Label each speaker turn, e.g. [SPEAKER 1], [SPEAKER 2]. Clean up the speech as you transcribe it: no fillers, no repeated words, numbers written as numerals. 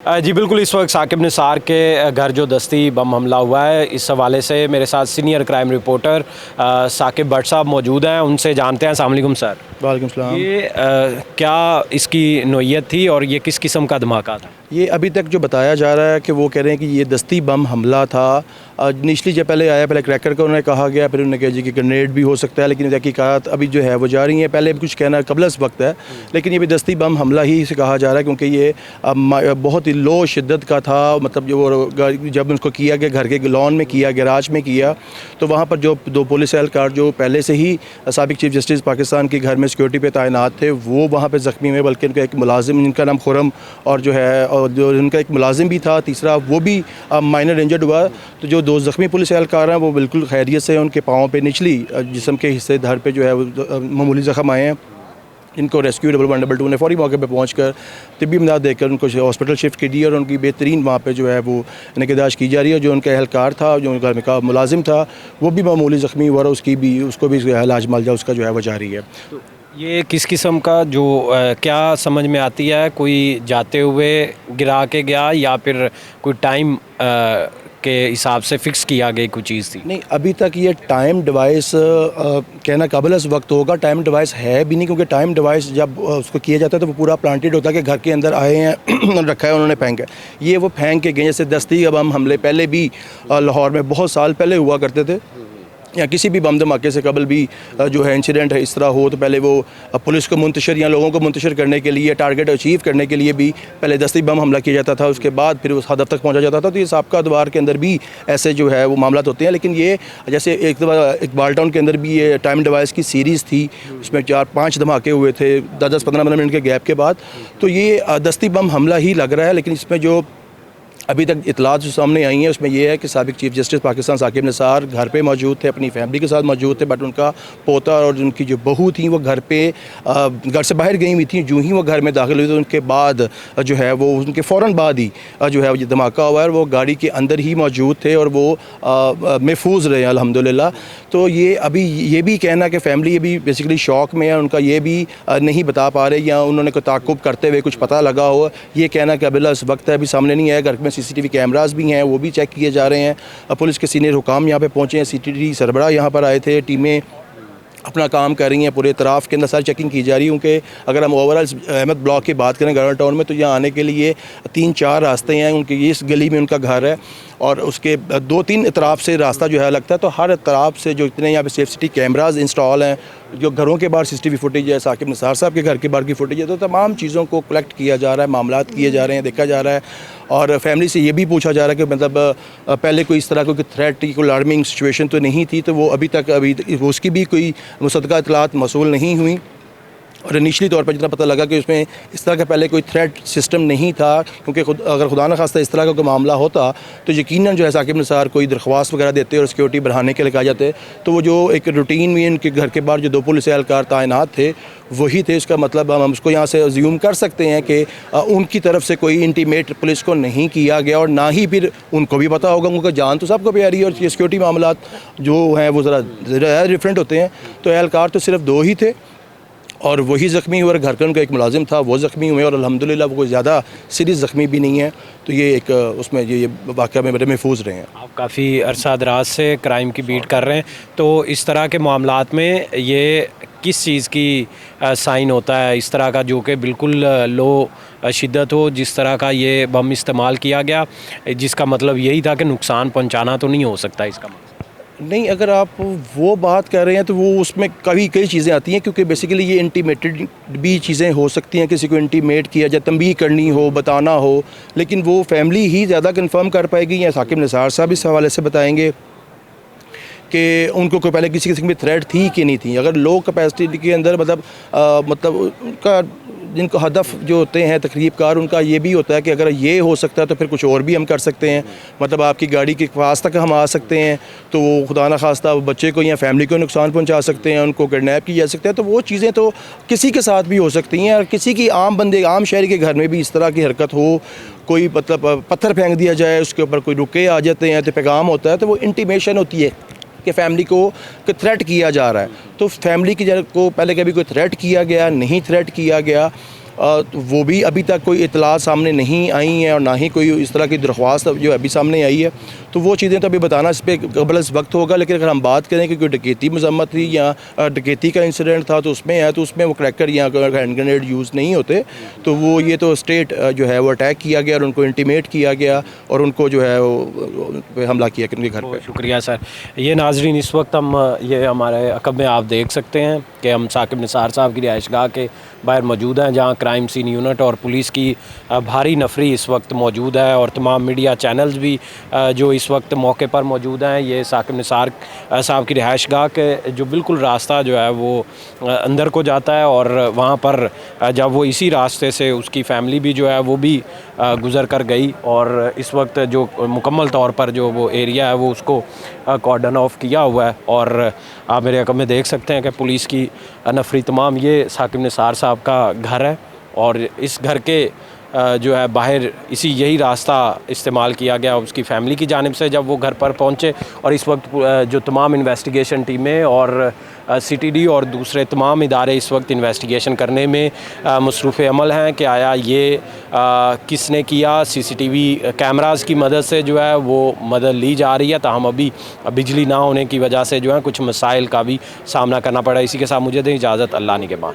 [SPEAKER 1] जी बिल्कुल, इस वक्त साकिब निसार के घर जो दस्ती बम हमला हुआ है, इस हवाले से मेरे साथ senior crime reporter Saqib Bhatt साहब मौजूद हैं। उनसे जानते हैं। अस्सलाम वालेकुम सर।
[SPEAKER 2] वालेकुम सलाम।
[SPEAKER 1] ये क्या इसकी नोयत थी और ये किस किस्म का धमाका था?
[SPEAKER 2] ये अभी तक जो बताया जा रहा है कि वो कह रहे हैं कि ये दस्ती बम हमला था। इनिशली जब पहले आया, पहले क्रैकर का उन्होंने कहा गया, फिर उन्होंने कहा जी कि ग्रेनेड भी हो सकता है, लेकिन तहकीकात अभी जो है वो जा रही है। पहले भी कुछ कहना कबलस वक्त है, लेकिन ये भी दस्ती बम हमला ही से कहा जा रहा है, क्योंकि ये बहुत ही लो शिद्दत का था। मतलब जो जब उसको किया गया घर के लॉन में किया, गैराज में किया, तो वहाँ पर जो दो पुलिस एहलकार जो पहले से ही साबिक चीफ जस्टिस पाकिस्तान के घर में सिक्योरिटी पे तैनात थे, वो वहाँ पर ज़ख्मी हुए। बल्कि उनका एक मुलाजिम जिनका नाम खुरम और जो है और जो उनका एक मुलाजिम भी था, तीसरा वो भी माइनर इंजर्ड हुआ। तो जो दो ज़ख्मी पुलिस एहलकार हैं वो बिल्कुल खैरियत से, उनके पाँव पे निचली जिस्म के हिस्से धड़ पे जो है मामूली ज़ख्म आए हैं। इनको रेस्क्यू 112 ने फौरी मौके पे पहुंचकर तिब्बी इमदाद देकर उनको हॉस्पिटल शिफ्ट की दी और उनकी बेहतरीन वहाँ पे जो है वो निगहदाश्त की जा रही है। जो उनका एहलकार था, जो घर में का मुलाजिम था, वो भी मामूली ज़ख्मी हुआ और उसको भी इलाज मालजा उसका जो है वो जारी है।
[SPEAKER 1] तो ये किस किस्म का जो क्या समझ में आती है, कोई जाते हुए गिरा के गया या फिर कोई टाइम के हिसाब से फ़िक्स किया गई कोई चीज़ थी?
[SPEAKER 2] नहीं, अभी तक ये टाइम डिवाइस कहना काबिल वक्त होगा। टाइम डिवाइस है भी नहीं, क्योंकि टाइम डिवाइस जब उसको किया जाता है तो वो पूरा प्लांटेड होता है कि घर के अंदर आए हैं रखा है उन्होंने फेंका। ये वो फेंक के गए। जैसे दस्ती बम हमले पहले भी लाहौर में बहुत साल पहले हुआ करते थे, या किसी भी बम धमाके से कबल भी जो है इंसिडेंट है इस तरह हो, तो पहले वो पुलिस को मुंतशिर या लोगों को मुंतशिर करने के लिए, टारगेट अचीव करने के लिए भी पहले दस्ती बम हमला किया जाता था। उसके बाद फिर उस हदफ तक पहुंचा जाता था। तो ये साबका अदवार के अंदर भी ऐसे जो है वो मामला होते हैं। लेकिन ये जैसे एक इकबाल टाउन के अंदर भी ये टाइम डिवाइस की सीरीज़ थी, उसमें 4-5 धमाके हुए थे 10-15 मिनट के गैप के बाद। तो ये दस्ती बम हमला ही लग रहा है। लेकिन इसमें जो अभी तक इतलात जो सामने आई हैं उसमें यह है कि साबिक चीफ जस्टिस पाकिस्तान साकिब निसार घर पे मौजूद थे, अपनी फैमिली के साथ मौजूद थे, बट उनका पोता और उनकी जो बहू थी वो घर पे घर से बाहर गई हुई थी। जो ही वो घर में दाखिल हुई तो उनके बाद जो है वो उनके फ़ौरन बाद ही जो है ये धमाका हुआ है। वो गाड़ी के अंदर ही मौजूद थे और वो महफूज रहे अल्हम्दुलिल्लाह। तो ये अभी ये भी कहना कि फैमिली ये भी बेसिकली शॉक में है, उनका ये भी नहीं बता पा रहे या उन्होंने कोई ताक़ुब करते हुए कुछ पता लगा हो, ये कहना काबिल इस वक्त है अभी सामने नहीं आया। घर में CCTV कैमरास भी हैं, वो भी चेक किए जा रहे हैं। पुलिस के सीनियर हुकाम यहाँ पे पहुँचे हैं, CTD सरबराह यहाँ पर आए थे, टीमें अपना काम कर रही हैं, पूरे इतराफ़ के अंदर सारी चेकिंग की जा रही है। क्योंकि अगर हम ओवरऑल अहमद ब्लॉक की बात करें गवर्नर टाउन में, तो यहाँ आने के लिए 3-4 रास्ते हैं। उनके इस गली में उनका घर है और उसके 2-3 इतराफ़ से रास्ता जो है लगता है। तो हर इतराफ़ से जो इतने यहाँ पे सेफ सिटी कैमराज इंस्टॉल हैं, जो घरों के बाहर CCTV फुटेज है, साकिब निसार साहब के घर के बाहर की फुटेज है, तो तमाम चीज़ों को कलेक्ट किया जा रहा है, मामलात किए जा रहे हैं, देखा जा रहा है। और फैमिली से ये भी पूछा जा रहा है कि मतलब पहले कोई इस तरह कोई थ्रेट, कोई अलार्मिंग सिचुएशन तो नहीं थी। तो वो अभी उसकी भी कोई मुसद्दक़ा इतलात मौसूल नहीं हुई। और इनिशली तौर पर जितना पता लगा कि उसमें इस तरह का पहले कोई थ्रेट सिस्टम नहीं था, क्योंकि अगर खुदा न खास्ता इस तरह का कोई मामला होता तो यकीनन जो है साकिब निसार कोई दरख्वास्त वगैरह देते और सिक्योरिटी बढ़ाने के लिए कहा जाते। तो वो जो एक रूटीन में इनके घर के बाहर जो 2 पुलिस एहलकार तैनात थे वही थे। इसका मतलब हम उसको यहाँ से अज्यूम कर सकते हैं कि उनकी तरफ से कोई इंटीमेट पुलिस को नहीं किया गया, और ना ही फिर उनको भी पता होगा, उनका जान तो सबको प्यारी है। और ये सिक्योरिटी मामलात जो हैं वो ज़रा डिफरेंट होते हैं। तो एहलकार तो सिर्फ 2 ही थे और वही ज़ख्मी हुए। घर का उनका एक मुलाजिम था, वो ज़ख्मी हुए और अल्हम्दुलिल्लाह वो कोई ज़्यादा सीरियस ज़ख्मी भी नहीं है। तो ये एक उसमें ये वाक़या में बड़े महफूज रहे हैं।
[SPEAKER 1] आप काफ़ी अरसा दराज से क्राइम की बीट कर रहे हैं, तो इस तरह के मामलात में ये किस चीज़ की साइन होता है इस तरह का, जो कि बिल्कुल लो शिद्दत हो, जिस तरह का ये बम इस्तेमाल किया गया, जिसका मतलब यही था कि नुकसान पहुँचाना तो नहीं हो सकता इसका मतलब?
[SPEAKER 2] नहीं, अगर आप वो बात कर रहे हैं तो वो उसमें कई चीज़ें आती हैं, क्योंकि बेसिकली ये इंटीमेटेड भी चीज़ें हो सकती हैं। किसी को इंटीमेट किया जाए, तंबीह करनी हो, बताना हो, लेकिन वो फैमिली ही ज़्यादा कंफर्म कर पाएगी या साकिब निसार साहब इस हवाले से बताएंगे कि उनको कोई पहले किसी किस्म की थ्रेट थी कि नहीं थी। अगर लो कैपेसिटी के अंदर मतलब उनका जिनको हदफ जो होते हैं तकरीबकार, उनका ये भी होता है कि अगर ये हो सकता है तो फिर कुछ और भी हम कर सकते हैं। मतलब आपकी गाड़ी के पास तक हम आ सकते हैं, तो वो खुदा न खास्ता बच्चे को या फैमिली को नुकसान पहुंचा सकते हैं, उनको किडनैप किया जा सकता है। तो वो चीज़ें तो किसी के साथ भी हो सकती हैं। और किसी की आम शहरी के घर में भी इस तरह की हरकत हो, कोई मतलब पत्थर फेंक दिया जाए, उसके ऊपर कोई रुके आ जाते हैं तो पैगाम होता है, तो वो इंटीमेशन होती है कि फैमिली को थ्रेट किया जा रहा है। तो फैमिली की को पहले कभी कोई थ्रेट किया गया नहीं, थ्रेट किया गया तो वो भी अभी तक कोई इतला सामने नहीं आई हैं और ना ही कोई इस तरह की दरख्वास्त जो अभी सामने आई है। तो वो चीज़ें तो अभी बताना इस पर कबल इस वक्त होगा। लेकिन अगर हम बात करें कि कोई डकैती मजम्मत थी या डकैती का इंसिडेंट था तो उसमें है, तो उसमें वो क्रैकर या हैंड ग्रेनेड यूज़ नहीं होते। तो वो ये तो स्टेट जो है वो अटैक किया गया और उनको इंटीमेट किया गया और उनको जो है वो हमला किया उनके घर पे।
[SPEAKER 1] शुक्रिया सर। ये नाजरीन इस वक्त हम ये हमारे अकब में आप देख सकते हैं कि हम साकिब निसार साहब की रिहाइशगाह के बाहर मौजूद हैं, जहां क्राइम सीन यूनिट और पुलिस की भारी नफरी इस वक्त मौजूद है और तमाम मीडिया चैनल्स भी जो इस वक्त मौके पर मौजूद हैं। ये साकिब निसार साहब की रिहाइशगाह के जो बिल्कुल रास्ता जो है वो अंदर को जाता है और वहाँ पर जब वो इसी रास्ते से उसकी फ़ैमिली भी जो है वो भी गुज़र कर गई और इस वक्त जो मुकम्मल तौर पर जो वो एरिया है वो उसको कॉर्डन ऑफ किया हुआ है। और आप मेरे अकब में देख सकते हैं कि पुलिस की नफरी तमाम, ये साकिब निसार साहब का घर है और इस घर के जो है बाहर यही रास्ता इस्तेमाल किया गया उसकी फ़ैमिली की जानिब से जब वो घर पर पहुँचे। और इस वक्त जो तमाम इन्वेस्टिगेशन टीमें और CTD और दूसरे तमाम इदारे इस वक्त इन्वेस्टिगेशन करने में मसरूफ़ अमल हैं कि आया ये किसने किया। CCTV कैमराज़ की मदद से जो है वो मदद ली जा रही है, ताहम अभी बिजली ना होने की वजह से जो है कुछ मसाइल का भी सामना करना पड़ा। इसी के साथ मुझे दें इजाज़त, अल्लाह निगहबान।